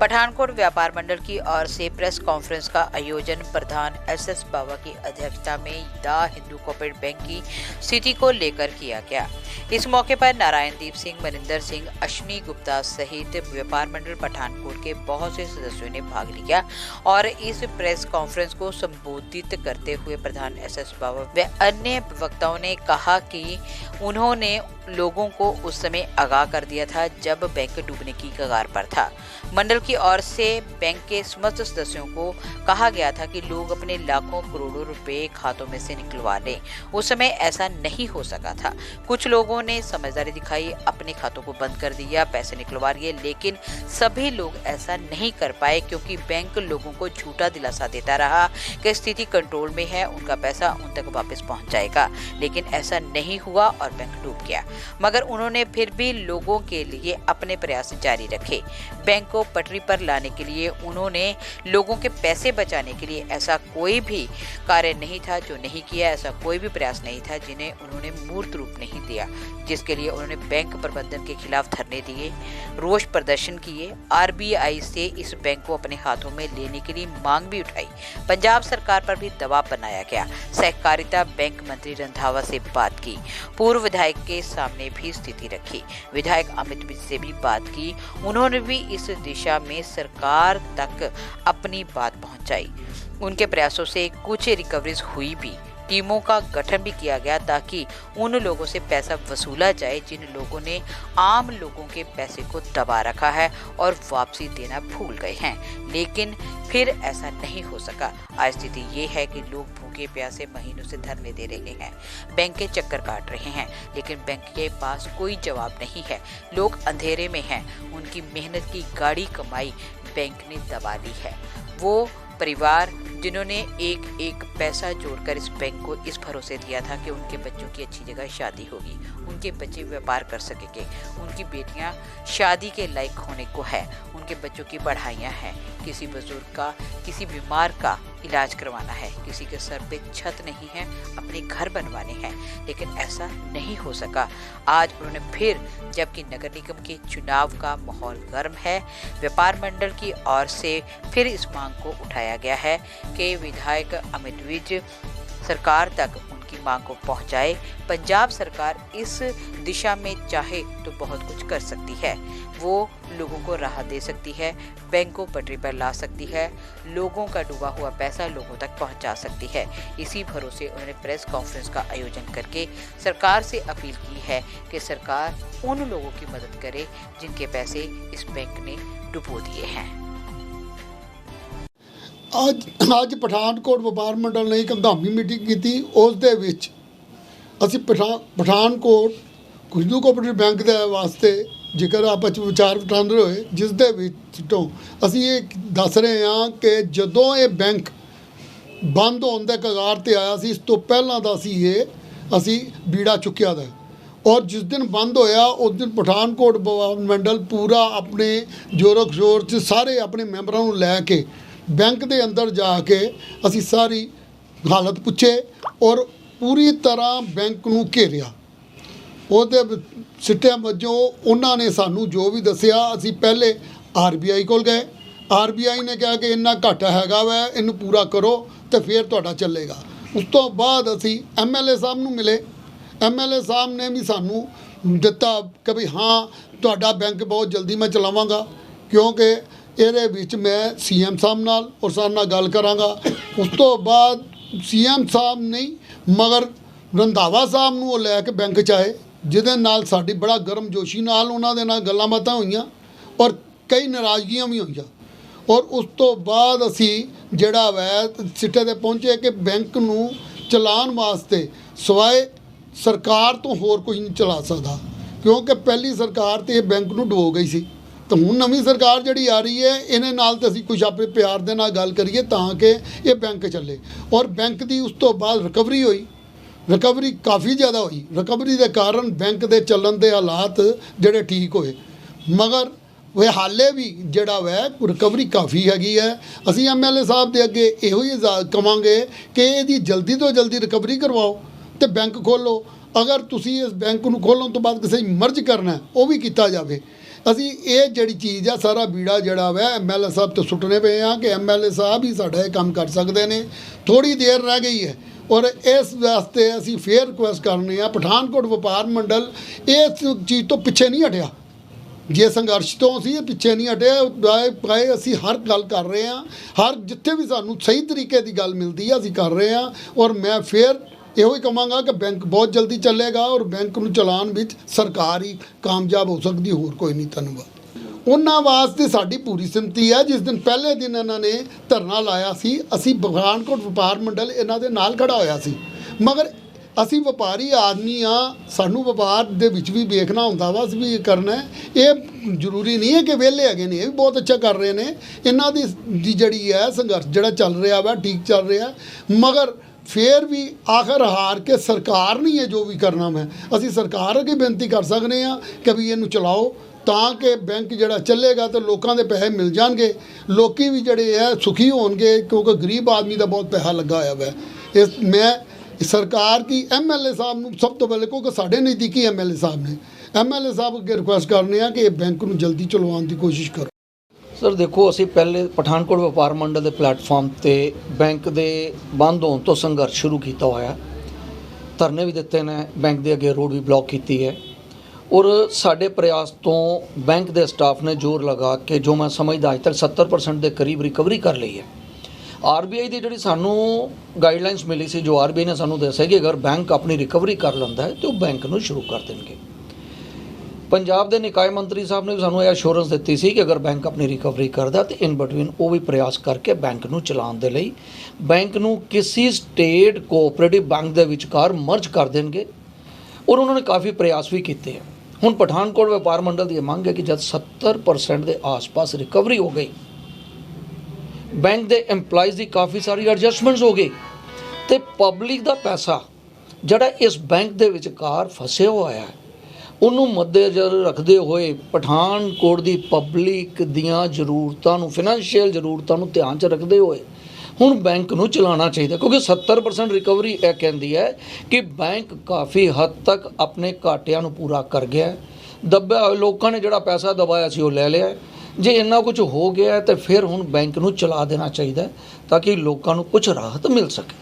पठानकोट व्यापार मंडल की ओर से प्रेस कॉन्फ्रेंस का आयोजन प्रधान एसएस बावा की अध्यक्षता में द हिंदू कोऑपरेटिव बैंक की स्थिति को लेकर किया गया। इस मौके पर नारायणदीप सिंह, मनिंदर सिंह, अश्विनी गुप्ता सहित व्यापार मंडल पठानकोट के बहुत से सदस्यों ने भाग लिया और इस प्रेस कॉन्फ्रेंस को संबोधित करते हुए प्रधान एसएस बावा व अन्य वक्ताओं ने कहा कि उन्होंने लोगों को उस समय आगाह कर दिया था जब बैंक डूबने की कगार पर था। मंडल की ओर से बैंक के समस्त सदस्यों को कहा गया था कि लोग अपने लाखों करोड़ों रुपए खातों में से निकलवा लें। उस समय ऐसा नहीं हो सका था। कुछ लोगों ने समझदारी दिखाई, अपने खातों को बंद कर दिया, पैसे निकलवा लिए, लेकिन सभी लोग ऐसा नहीं कर पाए क्योंकि बैंक लोगों को झूठा दिलासा देता रहा कि स्थिति कंट्रोल में है, उनका पैसा उन तक वापस पहुंच जाएगा। लेकिन ऐसा नहीं हुआ और बैंक डूब गया। मगर उन्होंने फिर भी लोगों के लिए अपने प्रयास जारी रखे। बैंक को पटरी पर लाने के लिए उन्होंने लोगों के पैसे बचाने के लिए ऐसा कोई भी कार्य नहीं था जो नहीं किया, ऐसा कोई भी प्रयास नहीं था जिन्हें उन्होंने मूर्त रूप नहीं दिया, जिसके लिए उन्होंने बैंक प्रबंधन के खिलाफ धरने दिए, रोष प्रदर्शन किए, आरबीआई से इस बैंक को अपने हाथों में लेने के लिए मांग भी उठाई। पंजाब सरकार पर भी दबाव बनाया गया। सहकारिता बैंक मंत्री रंधावा से बात की, पूर्व विधायक के सामने भी स्थिति रखी, विधायक अमित विज से भी बात की। उन्होंने भी इस दिशा में सरकार तक अपनी बात पहुंचाई। उनके प्रयासों से कुछ रिकवरीज हुई भी। टीमों का गठन भी किया गया ताकि उन लोगों से पैसा वसूला जाए जिन लोगों ने आम लोगों के पैसे को दबा रखा है और वापसी देना भूल गए हैं। लेकिन फिर ऐसा नहीं हो सका। आज स्थिति ये है कि लोग भूखे प्यासे महीनों से धरने दे रहे हैं, बैंक के चक्कर काट रहे हैं, लेकिन बैंक के पास कोई जवाब नहीं है। लोग अंधेरे में हैं। उनकी मेहनत की गाढ़ी कमाई बैंक ने दबा ली है। वो परिवार जिन्होंने एक एक पैसा जोड़कर इस बैंक को इस भरोसे दिया था कि उनके बच्चों की अच्छी जगह शादी होगी, उनके बच्चे व्यापार कर सकेंगे, उनकी बेटियां शादी के लायक होने को है, उनके बच्चों की पढ़ाइयाँ हैं, किसी बुजुर्ग का, किसी बीमार का इलाज करवाना है, किसी के सर पे छत नहीं है, अपने घर बनवाने हैं, लेकिन ऐसा नहीं हो सका। आज उन्होंने फिर, जबकि नगर निगम के चुनाव का माहौल गर्म है, व्यापार मंडल की ओर से फिर इस मांग को उठाया गया है कि विधायक अमित विज सरकार तक उनकी मांग को पहुंचाए। पंजाब सरकार इस दिशा में चाहे तो बहुत कुछ कर सकती है। वो लोगों को राहत दे सकती है, बैंक को पटरी पर ला सकती है, लोगों का डूबा हुआ पैसा लोगों तक पहुंचा सकती है। इसी भरोसे उन्होंने प्रेस कॉन्फ्रेंस का आयोजन करके सरकार से अपील की है कि सरकार उन लोगों की मदद करे जिनके पैसे इस बैंक ने डुबो दिए हैं। ਅੱਜ ਪਠਾਨਕੋਟ ਵਪਾਰ ਮੰਡਲ ਨੇ ਇੱਕ ਹੰਗਾਮੀ ਮੀਟਿੰਗ ਕੀਤੀ। ਉਸ ਦੇ ਵਿੱਚ ਅਸੀਂ ਪਠਾਨਕੋਟ ਹਿੰਦੂ ਕੋਆਪਰੇਟਿਵ ਬੈਂਕ ਦੇ ਵਾਸਤੇ ਜੇਕਰ ਆਪਾਂ ਵਿਚਾਰ ਵਟਾਂਦਰੇ ਹੋਏ, ਜਿਸ ਦੇ ਵਿੱਚੋਂ ਅਸੀਂ ਇਹ ਦੱਸ ਰਹੇ ਹਾਂ ਕਿ ਜਦੋਂ ਇਹ ਬੈਂਕ ਬੰਦ ਹੋਣ ਦੇ ਕਗਾਰ 'ਤੇ ਆਇਆ ਸੀ, ਇਸ ਤੋਂ ਪਹਿਲਾਂ ਦਾ ਅਸੀਂ ਬੀੜਾ ਚੁੱਕਿਆ ਦਾ। और जिस दिन बंद होया उस दिन पठानकोट मंडल पूरा अपने जोरों शोर से सारे अपने मैंबरों को लैके बैंक के अंदर जाके असी सारी हालत पूछे और पूरी तरह बैंक नूं घेरिया। ਉਹਦੇ ਸਿੱਟਿਆਂ ਵਜੋਂ ਉਹਨਾਂ ਨੇ ਸਾਨੂੰ ਜੋ ਵੀ ਦੱਸਿਆ, ਅਸੀਂ ਪਹਿਲੇ ਆਰਬੀਆਈ ਕੋਲ ਗਏ। ਆਰਬੀਆਈ ਨੇ ਕਿਹਾ ਕਿ ਇੰਨਾ ਘਾਟਾ ਹੈਗਾ ਵੈ, ਇਹਨੂੰ ਪੂਰਾ ਕਰੋ ਤੇ ਫਿਰ ਤੁਹਾਡਾ ਚੱਲੇਗਾ। ਉਸ ਤੋਂ ਬਾਅਦ ਅਸੀਂ ਐਮਐਲਏ ਸਾਹਿਬ ਨੂੰ ਮਿਲੇ। ਐਮਐਲਏ ਸਾਹਿਬ ਨੇ ਵੀ ਸਾਨੂੰ ਦਿੱਤਾ ਕਿ ਵੀ ਹਾਂ ਤੁਹਾਡਾ ਬੈਂਕ ਬਹੁਤ ਜਲਦੀ ਮੈਂ ਚਲਾਵਾਂਗਾ, ਕਿਉਂਕਿ ਇਹਦੇ ਵਿੱਚ ਮੈਂ ਸੀਐਮ ਸਾਹਿਬ ਨਾਲ ਔਰ ਸਰ ਨਾਲ ਗੱਲ ਕਰਾਂਗਾ। ਉਸ ਤੋਂ ਬਾਅਦ ਸੀਐਮ ਸਾਹਿਬ ਨਹੀਂ ਮਗਰ ਰੰਧਾਵਾ ਸਾਹਿਬ ਨੂੰ ਉਹ ਲੈ ਕੇ ਬੈਂਕ 'ਚ ਆਏ, ਜਿਹਦੇ ਨਾਲ ਸਾਡੀ ਬੜਾ ਗਰਮਜੋਸ਼ੀ ਨਾਲ ਉਹਨਾਂ ਦੇ ਨਾਲ ਗੱਲਾਂ ਬਾਤਾਂ ਹੋਈਆਂ ਔਰ ਕਈ ਨਾਰਾਜ਼ਗੀਆਂ ਵੀ ਹੋਈਆਂ। ਔਰ ਉਸ ਤੋਂ ਬਾਅਦ ਅਸੀਂ ਜਿਹੜਾ ਵੈ ਸਿੱਟੇ 'ਤੇ ਪਹੁੰਚੇ ਕਿ ਬੈਂਕ ਨੂੰ ਚਲਾਉਣ ਵਾਸਤੇ ਸਿਵਾਏ ਸਰਕਾਰ ਤੋਂ ਹੋਰ ਕੋਈ ਨਹੀਂ ਚਲਾ ਸਕਦਾ, ਕਿਉਂਕਿ ਪਹਿਲੀ ਸਰਕਾਰ ਤੇ ਇਹ ਬੈਂਕ ਨੂੰ ਡੁਬੋ ਗਈ ਸੀ। ਤਾਂ ਹੁਣ ਨਵੀਂ ਸਰਕਾਰ ਜਿਹੜੀ ਆ ਰਹੀ ਹੈ, ਇਹਨੇ ਨਾਲ ਤਾਂ ਅਸੀਂ ਕੁਝ ਆਪਣੇ ਪਿਆਰ ਦੇ ਨਾਲ ਗੱਲ ਕਰੀਏ ਤਾਂ ਕਿ ਇਹ ਬੈਂਕ ਚੱਲੇ। ਔਰ ਬੈਂਕ ਦੀ ਉਸ ਤੋਂ ਬਾਅਦ ਰਿਕਵਰੀ ਹੋਈ, ਰਿਕਵਰੀ ਕਾਫੀ ਜ਼ਿਆਦਾ ਹੋਈ। ਰਿਕਵਰੀ ਦੇ ਕਾਰਨ ਬੈਂਕ ਦੇ ਚੱਲਣ ਦੇ ਹਾਲਾਤ ਜਿਹੜੇ ਠੀਕ ਹੋਏ, ਮਗਰ ਉਹ ਹਾਲੇ ਵੀ ਜਿਹੜਾ ਵੈ ਰਿਕਵਰੀ ਕਾਫੀ ਹੈਗੀ ਹੈ। ਅਸੀਂ ਐਮਐਲਏ ਸਾਹਿਬ ਦੇ ਅੱਗੇ ਇਹੋ ਹੀ ਕਵਾਂਗੇ ਕਿ ਇਹਦੀ ਜਲਦੀ ਤੋਂ ਜਲਦੀ ਰਿਕਵਰੀ ਕਰਵਾਓ ਤੇ ਬੈਂਕ ਖੋਲ੍ਹੋ। ਅਗਰ ਤੁਸੀਂ ਇਸ ਬੈਂਕ ਨੂੰ ਖੋਲ੍ਹਣ ਤੋਂ ਬਾਅਦ ਕਿਸੇ ਮਰਜ ਕਰਨਾ ਉਹ ਵੀ ਕੀਤਾ ਜਾਵੇ। ਅਸੀਂ ਇਹ ਜਿਹੜੀ ਚੀਜ਼ ਆ ਸਾਰਾ ਬੀੜਾ ਜਿਹੜਾ ਵਾ MLA ਸਾਹਿਬ ਤੇ ਸੁੱਟਣੇ ਪਏ ਆ ਕਿ MLA ਸਾਹਿਬ ਹੀ ਸਾਡਾ ਇਹ ਕੰਮ ਕਰ ਸਕਦੇ ਨੇ। ਥੋੜੀ ਦੇਰ ਰਹਿ ਗਈ ਹੈ ਔਰ ਇਸ ਵਾਸਤੇ ਅਸੀਂ ਫੇਰ ਰਿਕੁਐਸਟ ਕਰਨੇ ਆ ਪਠਾਨਕੋਟ ਵਪਾਰ ਮੰਡਲ ਇਸ ਚੀਜ਼ ਤੋਂ ਪਿੱਛੇ ਨਹੀਂ ਹਟਿਆ। ਜੇ ਸੰਘਰਸ਼ ਤੋਂ ਅਸੀਂ ਇਹ ਪਿੱਛੇ ਨਹੀਂ ਹਟੇ, ਅਸੀਂ ਹਰ ਗੱਲ ਕਰ ਰਹੇ ਹਾਂ, ਹਰ ਜਿੱਥੇ ਵੀ ਸਾਨੂੰ ਸਹੀ ਤਰੀਕੇ ਦੀ ਗੱਲ ਮਿਲਦੀ ਹੈ ਅਸੀਂ ਕਰ ਰਹੇ ਹਾਂ। ਔਰ ਮੈਂ ਫੇਰ ਇਹੋ ਹੀ ਕਹਾਂਗਾ ਕਿ ਬੈਂਕ ਬਹੁਤ ਜਲਦੀ ਚੱਲੇਗਾ ਔਰ ਬੈਂਕ ਨੂੰ ਚਲਾਉਣ ਵਿੱਚ ਸਰਕਾਰ ਹੀ ਕਾਮਯਾਬ ਹੋ ਸਕਦੀ, ਹੋਰ ਕੋਈ ਨਹੀਂ। ਧੰਨਵਾਦ। ਉਹਨਾਂ ਵਾਸਤੇ ਸਾਡੀ ਪੂਰੀ ਸੰਮਤੀ ਹੈ। ਜਿਸ ਦਿਨ ਪਹਿਲੇ ਦਿਨ ਇਹਨਾਂ ਨੇ ਧਰਨਾ ਲਾਇਆ ਸੀ, ਅਸੀਂ ਪਠਾਨਕੋਟ ਵਪਾਰ ਮੰਡਲ ਇਹਨਾਂ ਦੇ ਨਾਲ ਖੜਾ ਹੋਇਆ ਸੀ, ਮਗਰ ਅਸੀਂ ਵਪਾਰੀ ਆਦਮੀ ਆ, ਸਾਨੂੰ ਵਪਾਰ ਦੇ ਵਿੱਚ ਵੀ ਵੇਖਣਾ ਹੁੰਦਾ ਵਾ, ਅਸੀਂ ਵੀ ਇਹ ਕਰਨਾ ਹੈ। ਇਹ ਜ਼ਰੂਰੀ ਨਹੀਂ ਹੈ ਕਿ ਵਿਹਲੇ ਹੈਗੇ ਨੇ, ਇਹ ਵੀ ਬਹੁਤ ਅੱਛਾ ਕਰ ਰਹੇ ਨੇ। ਇਹਨਾਂ ਦੀ ਜਿਹੜੀ ਹੈ ਸੰਘਰਸ਼ ਜਿਹੜਾ ਚੱਲ ਰਿਹਾ ਵਾ ਠੀਕ ਚੱਲ ਰਿਹਾ, ਮਗਰ ਫਿਰ ਵੀ ਆਖਰ ਹਾਰ ਕੇ ਸਰਕਾਰ ਨਹੀਂ ਹੈ ਜੋ ਵੀ ਕਰਨਾ। ਮੈਂ ਅਸੀਂ ਸਰਕਾਰ ਅੱਗੇ ਬੇਨਤੀ ਕਰ ਸਕਦੇ ਹਾਂ ਕਿ ਵੀ ਇਹਨੂੰ ਚਲਾਓ ਤਾਂ ਕਿ ਬੈਂਕ ਜਿਹੜਾ ਚੱਲੇਗਾ ਤੇ ਲੋਕਾਂ ਦੇ ਪੈਸੇ ਮਿਲ ਜਾਣਗੇ, ਲੋਕੀ ਵੀ ਜਿਹੜੇ ਹੈ ਸੁਖੀ ਹੋਣਗੇ, ਕਿਉਂਕਿ ਗਰੀਬ ਆਦਮੀ ਦਾ ਬਹੁਤ ਪੈਸਾ ਲੱਗਾ ਹੋਇਆ ਵਾ। ਇਸ ਮੈਂ ਸਰਕਾਰ ਕੀ MLA ਸਾਹਿਬ ਨੂੰ ਸਭ ਤੋਂ ਪਹਿਲੇ, ਕਿਉਂਕਿ ਸਾਡੇ ਨਜ਼ਦੀਕੀ MLA ਸਾਹਿਬ ਨੇ, MLA ਸਾਹਿਬ ਅੱਗੇ ਰਿਕੁਐਸਟ ਕਰਨੇ ਆ ਕਿ ਇਹ ਬੈਂਕ ਨੂੰ ਜਲਦੀ ਚਲਵਾਉਣ ਦੀ ਕੋਸ਼ਿਸ਼ ਕਰੋ। ਸਰ ਦੇਖੋ, ਅਸੀਂ ਪਹਿਲੇ ਪਠਾਨਕੋਟ ਵਪਾਰ ਮੰਡਲ ਦੇ ਪਲੇਟਫਾਰਮ ਤੇ ਬੈਂਕ ਦੇ ਬੰਦ ਹੋਣ ਤੋਂ ਸੰਘਰਸ਼ ਸ਼ੁਰੂ ਕੀਤਾ ਹੋਇਆ, ਧਰਨੇ ਵੀ ਦਿੱਤੇ ਨੇ, ਬੈਂਕ ਦੇ ਅੱਗੇ ਰੋਡ ਵੀ ਬਲੌਕ ਕੀਤੀ ਹੈ ਔਰ ਸਾਡੇ ਪ੍ਰਯਾਸ ਤੋਂ ਬੈਂਕ ਦੇ ਸਟਾਫ ਨੇ ਜ਼ੋਰ ਲਗਾ ਕੇ ਜੋ ਮੈਂ ਸਮਝਦਾ ਅੱਜ ਤੱਕ 70% ਦੇ ਕਰੀਬ ਰਿਕਵਰੀ ਕਰ ਲਈ ਹੈ। RBI ਦੀ ਜਿਹੜੀ ਸਾਨੂੰ ਗਾਈਡਲਾਈਨਸ ਮਿਲੀ ਸੀ, ਜੋ RBI ਨੇ ਸਾਨੂੰ ਦੱਸਿਆ ਕਿ ਅਗਰ ਬੈਂਕ ਆਪਣੀ ਰਿਕਵਰੀ ਕਰ ਲੈਂਦਾ ਹੈ ਤਾਂ ਉਹ ਬੈਂਕ ਨੂੰ ਸ਼ੁਰੂ ਕਰ ਦੇਣਗੇ। ਪੰਜਾਬ ਦੇ ਨਿਕਾਏ ਮੰਤਰੀ ਸਾਹਿਬ ਨੇ ਵੀ ਸਾਨੂੰ ਇਹ ਅਸ਼ੋਰੈਂਸ ਦਿੱਤੀ ਸੀ ਕਿ ਅਗਰ ਬੈਂਕ ਆਪਣੀ ਰਿਕਵਰੀ ਕਰਦਾ ਤਾਂ ਇਨ ਬਿਟਵੀਨ ਉਹ ਵੀ ਪ੍ਰਯਾਸ ਕਰਕੇ ਬੈਂਕ ਨੂੰ ਚਲਾਉਣ ਦੇ ਲਈ ਬੈਂਕ ਨੂੰ ਕਿਸੇ ਸਟੇਟ ਕੋਆਪਰੇਟਿਵ ਬੈਂਕ ਦੇ ਵਿਚਕਾਰ ਮਰਜ ਕਰ ਦੇਣਗੇ ਔਰ ਉਹਨਾਂ ਨੇ ਕਾਫੀ ਪ੍ਰਯਾਸ ਵੀ ਕੀਤੇ ਹੈ। ਹੁਣ ਪਠਾਨਕੋਟ ਵਪਾਰ ਮੰਡਲ ਦੀ ਇਹ ਮੰਗ ਹੈ ਕਿ ਜਦ 70% ਦੇ ਆਸ-ਪਾਸ ਰਿਕਵਰੀ ਹੋ ਗਈ, ਬੈਂਕ ਦੇ EMPLOYEES ਦੀ ਕਾਫੀ ਸਾਰੀ ਐਡਜਸਟਮੈਂਟਸ ਹੋ ਗਈ ਤੇ ਪਬਲਿਕ ਦਾ ਪੈਸਾ ਜਿਹੜਾ ਇਸ ਬੈਂਕ ਦੇ ਵਿਚਕਾਰ ਫਸਿਆ ਹੋਇਆ ਹੈ ਉਹਨੂੰ ਮੱਦੇਨਜ਼ਰ ਰੱਖਦੇ ਹੋਏ ਪਠਾਨਕੋਟ ਦੀ ਪਬਲਿਕ ਦੀਆਂ ਜ਼ਰੂਰਤਾਂ ਨੂੰ, ਫਾਈਨੈਂਸ਼ੀਅਲ ਜ਼ਰੂਰਤਾਂ ਨੂੰ ਧਿਆਨ 'ਚ ਰੱਖਦੇ ਹੋਏ ਹੁਣ ਬੈਂਕ ਨੂੰ ਚਲਾਉਣਾ ਚਾਹੀਦਾ, ਕਿਉਂਕਿ 70% ਰਿਕਵਰੀ ਇਹ ਕਹਿੰਦੀ ਹੈ ਕਿ ਬੈਂਕ ਕਾਫੀ ਹੱਦ ਤੱਕ ਆਪਣੇ ਘਾਟਿਆਂ ਨੂੰ ਪੂਰਾ ਕਰ ਗਿਆ। ਦੱਬਿਆ ਹੋਇਆ ਲੋਕਾਂ ਨੇ ਜਿਹੜਾ ਪੈਸਾ ਦਬਾਇਆ ਸੀ ਉਹ ਲੈ ਲਿਆ। ਜੇ ਇੰਨਾ ਕੁਝ ਹੋ ਗਿਆ ਤਾਂ ਫਿਰ ਹੁਣ ਬੈਂਕ ਨੂੰ ਚਲਾ ਦੇਣਾ ਚਾਹੀਦਾ ਤਾਂ ਕਿ ਲੋਕਾਂ ਨੂੰ ਕੁਝ ਰਾਹਤ ਮਿਲ ਸਕੇ।